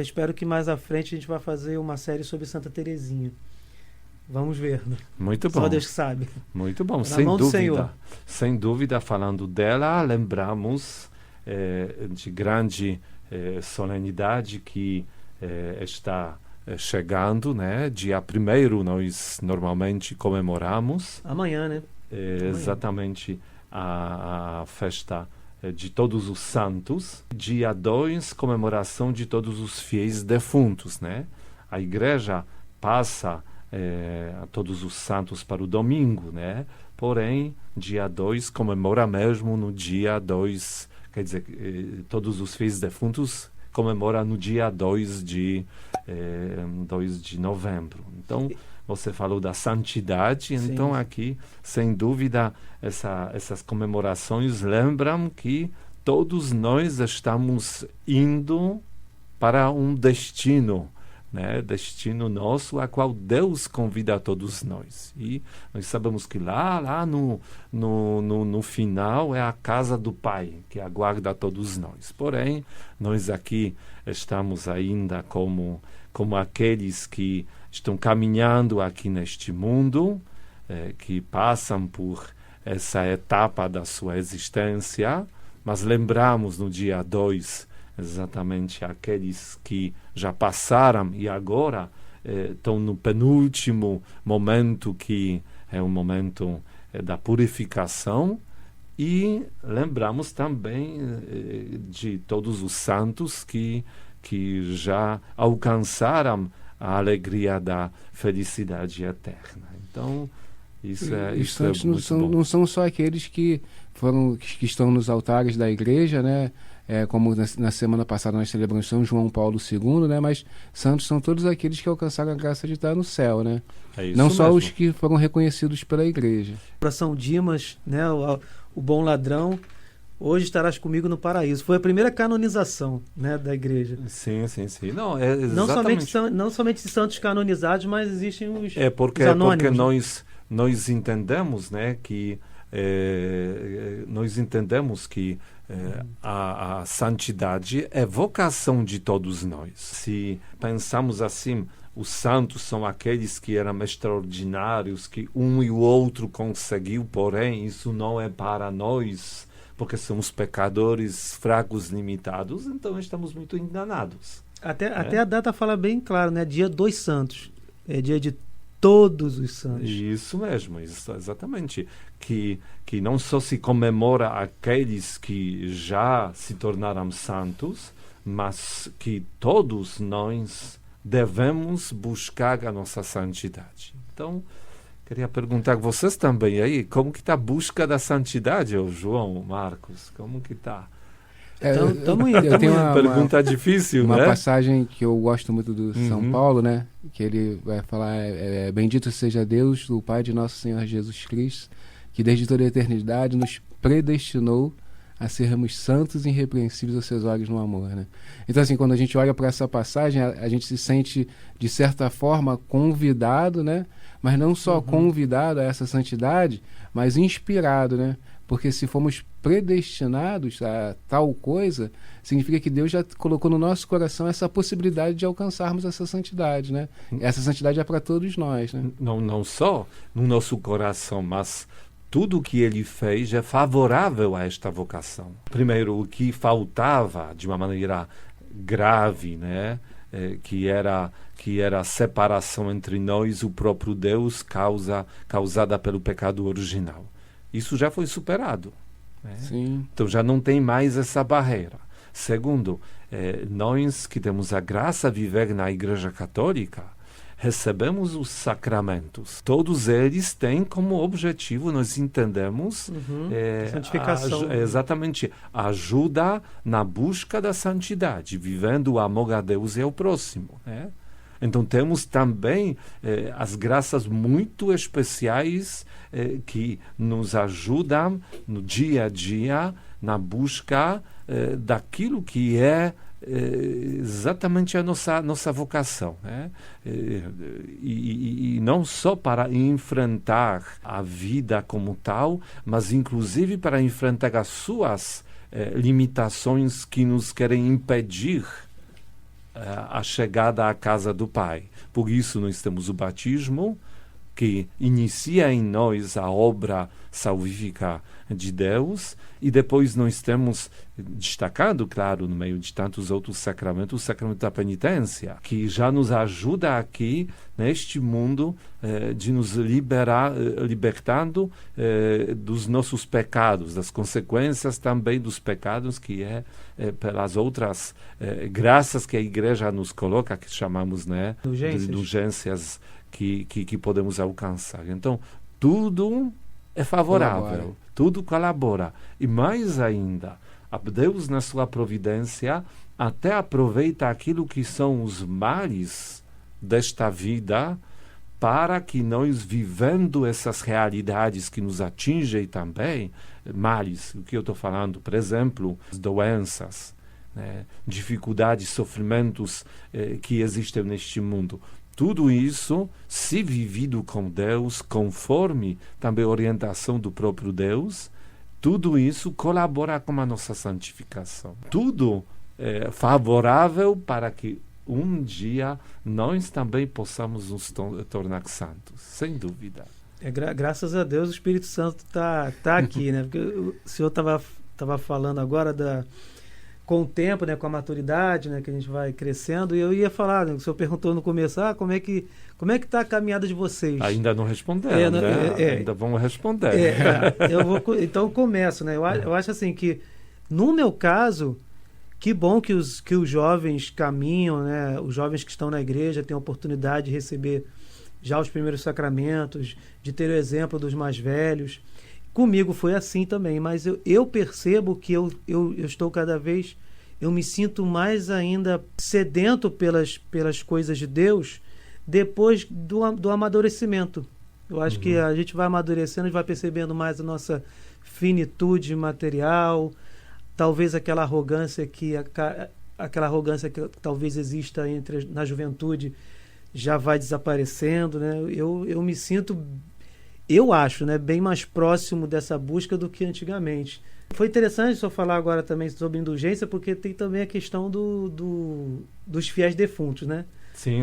espero que mais à frente a gente vai fazer uma série sobre Santa Teresinha. Vamos ver, né? Muito bom. Só Deus que sabe. Muito bom, Na sem mão do dúvida. Senhor. Sem dúvida, falando dela, lembramos de grande solenidade que está chegando, né? Dia 1º nós normalmente comemoramos. Amanhã, né? Exatamente a festa de Todos os Santos. Dia 2, comemoração de todos os fiéis defuntos, né? A igreja passa a Todos os Santos para o domingo, né? Porém, dia 2 comemora mesmo no dia 2, quer dizer, todos os fiéis defuntos comemora no dia 2 de novembro. Então, você falou da santidade, Sim. Então aqui, sem dúvida, essas comemorações lembram que todos nós estamos indo para um destino, né? Destino nosso, a qual Deus convida a todos nós. E nós sabemos que lá no final é a casa do Pai, que aguarda a todos nós. Porém, nós aqui estamos ainda como aqueles que estão caminhando aqui neste mundo, que passam por essa etapa da sua existência, mas lembramos no dia 2 exatamente aqueles que já passaram e agora estão no penúltimo momento, que é o momento da purificação, e lembramos também de todos os santos que já alcançaram a alegria da felicidade eterna. Então, isso é muito bom. Não são só aqueles que estão nos altares da igreja, né? Como na semana passada nós celebramos São João Paulo II, né? Mas santos são todos aqueles que alcançaram a graça de estar no céu, né? Não só os que foram reconhecidos pela igreja. Para São Dimas, né? O bom ladrão, hoje estarás comigo no paraíso. Foi a primeira canonização, né, da igreja. Sim. Não, exatamente. Não somente santos canonizados, mas existem os porque nós entendemos, né, que a santidade é vocação de todos nós. Se pensamos assim, os santos são aqueles que eram extraordinários, que um e o outro conseguiu, porém isso não é para nós, porque somos pecadores fracos, limitados, então estamos muito enganados. Até a data fala bem claro, né? Dia dos santos. É dia de todos os santos. Isso mesmo, exatamente. Que não só se comemora aqueles que já se tornaram santos, mas que todos nós devemos buscar a nossa santidade. Então, queria perguntar a vocês também aí, como que está a busca da santidade, João, Marcos? Como que está? Eu tenho uma pergunta difícil, uma né? passagem que eu gosto muito do São Paulo, né? Que ele vai falar, bendito seja Deus, o Pai de nosso Senhor Jesus Cristo, que desde toda a eternidade nos predestinou a sermos santos e irrepreensíveis aos seus olhos no amor, né? Então, assim, quando a gente olha para essa passagem, a gente se sente, de certa forma, convidado, né? Mas não só convidado a essa santidade, mas inspirado, né? Porque se fomos predestinados a tal coisa, significa que Deus já colocou no nosso coração essa possibilidade de alcançarmos essa santidade, né? Essa santidade é para todos nós, né? Não só no nosso coração, mas tudo o que ele fez é favorável a esta vocação. Primeiro, o que faltava de uma maneira grave, né? Que era a separação entre nós e o próprio Deus causada pelo pecado original. Isso já foi superado. Né? Sim. Então já não tem mais essa barreira. Segundo, nós que temos a graça de viver na Igreja Católica, recebemos os sacramentos. Todos eles têm como objetivo, nós entendemos, santificação. Exatamente, ajuda na busca da santidade, vivendo o amor a Deus e ao próximo. Né? Então temos também as graças muito especiais que nos ajudam no dia a dia na busca daquilo que é exatamente a nossa vocação, né? E não só para enfrentar a vida como tal, mas inclusive para enfrentar as suas limitações que nos querem impedir a chegada à casa do Pai. Por isso nós temos o batismo, que inicia em nós a obra salvífica de Deus, e depois nós temos destacado, claro, no meio de tantos outros sacramentos, o sacramento da penitência, que já nos ajuda aqui, neste mundo, de nos libertando dos nossos pecados, das consequências também dos pecados, que pelas outras graças que a Igreja nos coloca, que chamamos, né, de indulgências que podemos alcançar. Então, tudo é favorável, tudo colabora. E mais ainda, Deus, na sua providência, até aproveita aquilo que são os males desta vida, para que nós, vivendo essas realidades que nos atingem também, males, o que eu estou falando, por exemplo, doenças, né, dificuldades, sofrimentos que existem neste mundo. Tudo isso, se vivido com Deus, conforme também a orientação do próprio Deus, tudo isso colabora com a nossa santificação. Tudo é favorável para que um dia nós também possamos nos tornar santos, sem dúvida. Graças a Deus o Espírito Santo tá aqui, né? Porque o senhor estava falando agora com o tempo, né, com a maturidade, né, que a gente vai crescendo, e eu ia falar, né, o senhor perguntou no começo, como é que está a caminhada de vocês? Ainda não responderam, né? Ainda vamos responder. Então eu começo, né? Eu acho assim que, no meu caso, que bom que os jovens caminham, né? Os jovens que estão na igreja têm a oportunidade de receber já os primeiros sacramentos, de ter o exemplo dos mais velhos. Comigo foi assim também, mas eu percebo que eu estou cada vez, eu me sinto mais ainda sedento pelas coisas de Deus depois do amadurecimento. Eu acho que a gente vai amadurecendo e vai percebendo mais a nossa finitude material, talvez aquela arrogância que talvez exista na juventude já vai desaparecendo, né? Eu me sinto, eu acho, né, bem mais próximo dessa busca do que antigamente. Foi interessante só falar agora também sobre indulgência, porque tem também a questão dos fiéis defuntos, né? Sim.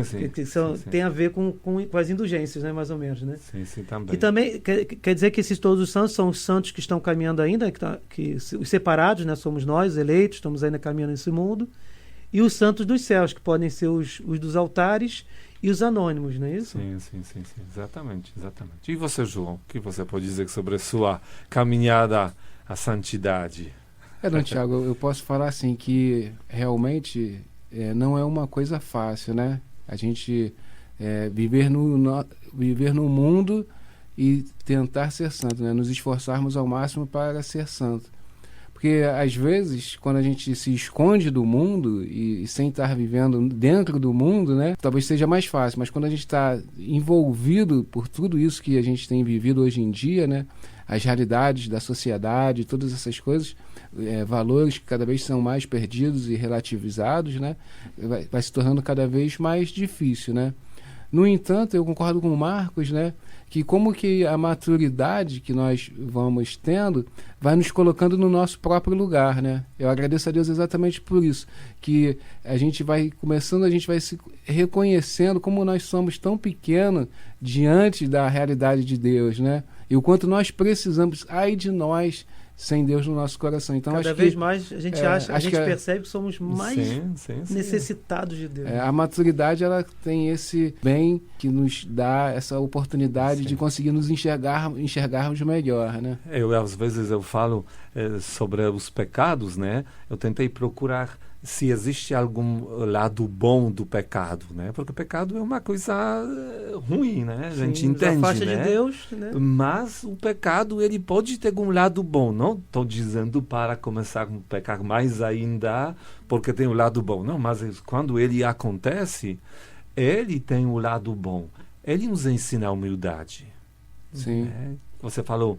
Tem a ver com as indulgências, né, mais ou menos, né? Sim, também. E também quer dizer que todos os santos são os santos que estão caminhando ainda, os separados, né, somos nós, eleitos, estamos ainda caminhando nesse mundo, e os santos dos céus, que podem ser os dos altares e os anônimos, não é isso? Sim, exatamente. E você, João, o que você pode dizer sobre a sua caminhada à santidade? Não, Tiago, eu posso falar assim que realmente não é uma coisa fácil, né? A gente viver no mundo e tentar ser santo, né? Nos esforçarmos ao máximo para ser santo. Porque, às vezes, quando a gente se esconde do mundo e sem estar vivendo dentro do mundo, né, talvez seja mais fácil. Mas quando a gente está envolvido por tudo isso que a gente tem vivido hoje em dia, né, as realidades da sociedade, todas essas coisas, valores que cada vez são mais perdidos e relativizados, né, vai se tornando cada vez mais difícil, né? No entanto, eu concordo com o Marcos, né, que como que a maturidade que nós vamos tendo vai nos colocando no nosso próprio lugar, né? Eu agradeço a Deus exatamente por isso, que a gente vai se reconhecendo como nós somos tão pequenos diante da realidade de Deus, né? E o quanto nós precisamos, ai de nós, sem Deus no nosso coração. Então, cada vez mais a gente percebe que somos mais necessitados de Deus. A maturidade, ela tem esse bem que nos dá essa oportunidade de conseguir nos enxergarmos melhor, né? Às vezes eu falo sobre os pecados, né? Eu tentei procurar se existe algum lado bom do pecado, né? Porque o pecado é uma coisa ruim, né? A gente entende, afasta né? de Deus, né? Mas o pecado, ele pode ter um lado bom. Não estou dizendo para começar a pecar mais ainda, porque tem um lado bom. Não, mas quando ele acontece, ele tem um lado bom. Ele nos ensina a humildade. Sim. Né? Você falou,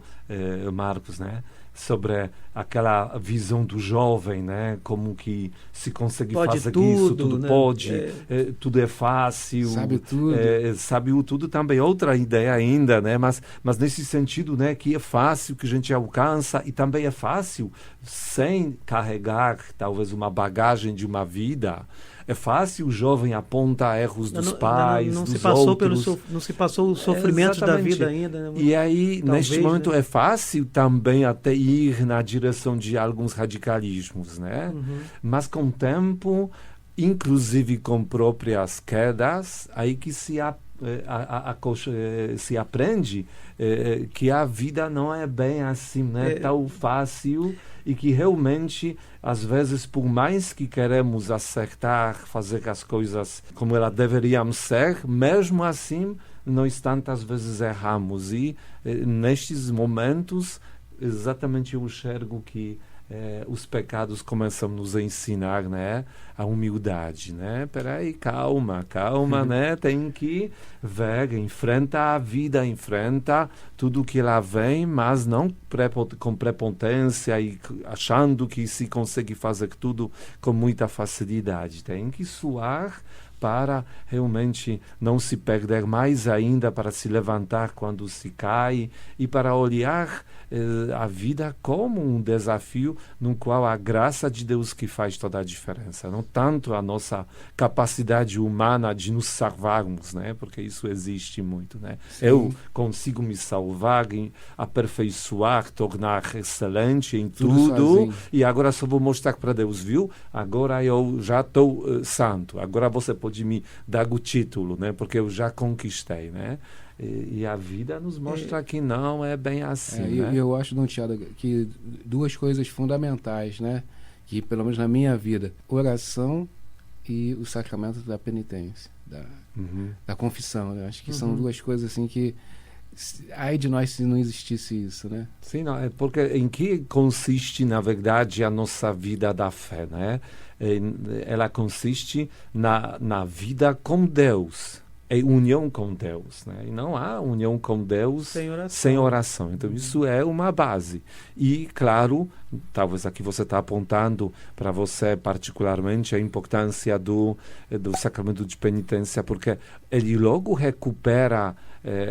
Marcos, né? sobre aquela visão do jovem, né? Como que se consegue pode fazer tudo, isso, tudo né? pode, tudo é fácil. Sabe tudo. Sabe o tudo também, outra ideia ainda, né? Mas nesse sentido, né? Que é fácil, que a gente alcança, e também é fácil, sem carregar talvez uma bagagem de uma vida. É fácil o jovem apontar erros dos pais, não dos se passou outros. não se passou os sofrimentos da vida ainda. Né? E aí, Talvez, neste momento, né? é fácil também até ir na direção de alguns radicalismos, né? Uhum. Mas com o tempo, inclusive com próprias quedas, aí que se aprende que a vida não é bem assim, né? Tão fácil, e que realmente, às vezes, por mais que queremos acertar, fazer as coisas como elas deveriam ser, mesmo assim, nós tantas vezes erramos. E nestes momentos, exatamente eu enxergo que os pecados começam a nos ensinar, né, a humildade, né? Peraí, calma, né? Tem que ver, enfrenta a vida, enfrenta tudo que lá vem, mas não com prepotência e achando que se consegue fazer tudo com muita facilidade. Tem que suar para realmente não se perder mais ainda, para se levantar quando se cai e para olhar a vida como um desafio no qual a graça de Deus que faz toda a diferença, não tanto a nossa capacidade humana de nos salvarmos, né? Porque isso existe muito, né? Eu consigo me salvar, aperfeiçoar, tornar excelente em tudo e agora só vou mostrar para Deus, viu? Agora eu já estou santo, agora você pode me dar o título, né? Porque eu já conquistei, né? E a vida nos mostra que não é bem assim, né? Eu acho, Dom Tiago, que duas coisas fundamentais, né? Que pelo menos na minha vida, oração e o sacramento da penitência, da confissão, né? Acho que são duas coisas assim que ai de nós se não existisse isso, né? Sim, não, é porque em que consiste, na verdade, a nossa vida da fé, né? Ela consiste na vida com Deus. É união com Deus, né? E não há união com Deus sem oração. Então, isso é uma base. E, claro, talvez aqui você está apontando para você particularmente a importância do sacramento de penitência, porque ele logo recupera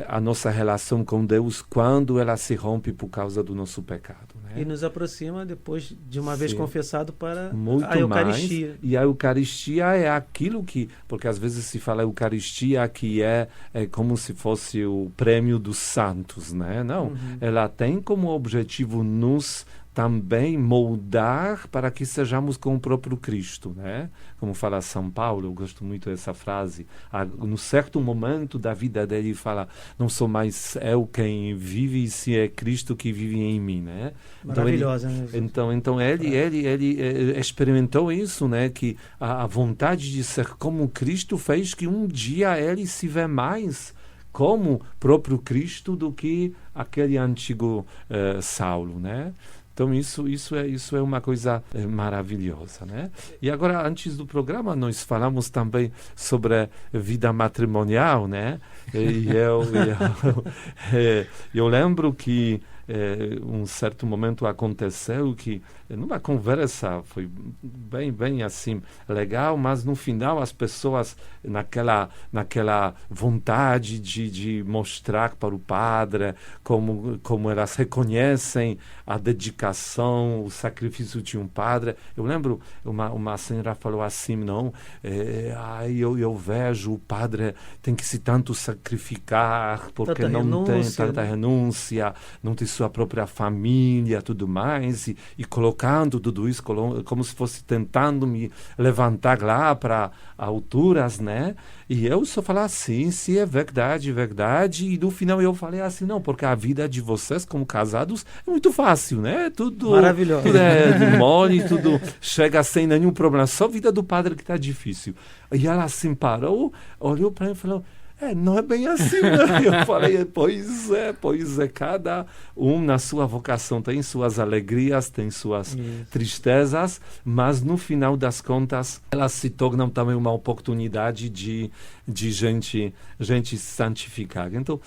a nossa relação com Deus quando ela se rompe por causa do nosso pecado, né? E nos aproxima, depois de uma vez confessado, para muito a Eucaristia. Mais. E a Eucaristia é aquilo que... Porque às vezes se fala Eucaristia que é como se fosse o prêmio dos santos, né? Não, ela tem como objetivo nos também moldar para que sejamos com o próprio Cristo, né? Como fala São Paulo, eu gosto muito dessa frase. No certo momento da vida dele fala, não sou mais eu quem vive, e se é Cristo que vive em mim, né? Maravilhosa, né? Então ele experimentou isso, né? Que a vontade de ser como Cristo fez que um dia ele se vê mais como próprio Cristo do que aquele antigo Saulo, né? Então, isso é uma coisa maravilhosa, né? E agora, antes do programa, nós falamos também sobre vida matrimonial, né? E eu lembro que um certo momento aconteceu que numa conversa foi bem assim legal, mas no final as pessoas naquela vontade de mostrar para o padre como elas reconhecem a dedicação, o sacrifício de um padre. Eu lembro uma senhora falou assim, não, eu vejo o padre tem que se tanto sacrificar porque tanta não renúncia, tem tanta né? renúncia, não tem sua própria família, tudo mais, e colocando tudo isso como se fosse tentando me levantar lá para alturas, né? E eu só falei assim, sim, é verdade, e no final eu falei assim, não, porque a vida de vocês como casados é muito fácil, né? Tudo maravilhoso. Tudo é mole, tudo chega sem nenhum problema, só a vida do padre que está difícil. E ela assim parou, olhou para mim e falou, não é bem assim, né? Eu falei, pois é, cada um na sua vocação tem suas alegrias, tem suas tristezas, mas no final das contas elas se tornam também uma oportunidade de gente se santificar. Então,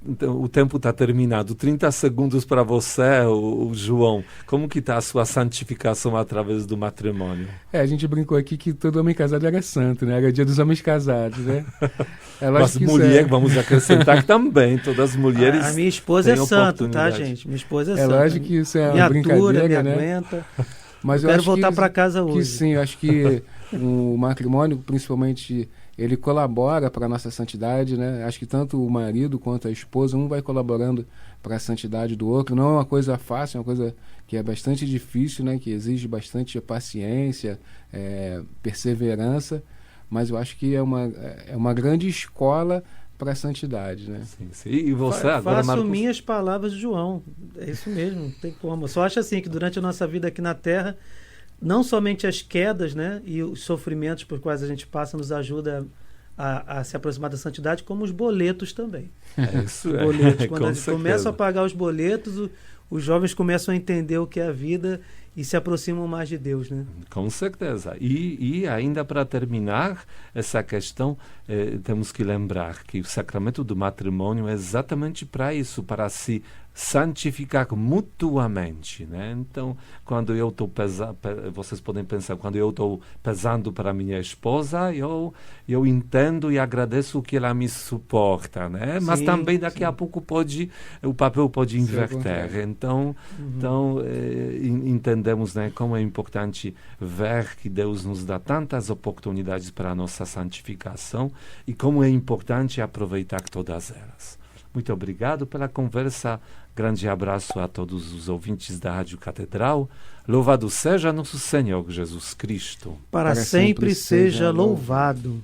então, o tempo está terminado. 30 segundos para você, o João. Como que está a sua santificação através do matrimônio? A gente brincou aqui que todo homem casado era santo, né? Era dia dos homens casados, né? Mas mulher, vamos acrescentar que também, todas as mulheres. A minha esposa é santa, tá, gente? Minha esposa é santa. É lógico que isso é uma brincadeira, me né? aguenta. Mas eu quero voltar para casa hoje. Que sim, eu acho que o matrimônio, principalmente, ele colabora para a nossa santidade, né? Acho que tanto o marido quanto a esposa, um vai colaborando para a santidade do outro. Não é uma coisa fácil, é uma coisa que é bastante difícil, né? Que exige bastante paciência, perseverança, mas eu acho que é uma grande escola para a santidade, né? Sim, sim. E você agora, Faço Marcos? minhas palavras de João. É isso mesmo, não tem como. Eu só acho assim que durante a nossa vida aqui na Terra, não somente as quedas, né, e os sofrimentos por quais a gente passa nos ajuda a se aproximar da santidade, como os boletos também. Isso os boletos. é, Quando a gente começa a pagar os boletos, os jovens começam a entender o que é a vida e se aproximam mais de Deus, né? Com certeza. E ainda para terminar essa questão, temos que lembrar que o sacramento do matrimônio é exatamente para isso, para se santificar mutuamente, né? Então, quando eu estou vocês podem pensar, quando eu estou pesando para minha esposa, eu entendo e agradeço que ela me suporta, né? Mas também daqui a pouco o papel pode inverter. Então, entendemos, né, como é importante ver que Deus nos dá tantas oportunidades para a nossa santificação e como é importante aproveitar todas elas. Muito obrigado pela conversa. Grande abraço a todos os ouvintes da Rádio Catedral. Louvado seja nosso Senhor Jesus Cristo. Para sempre seja louvado.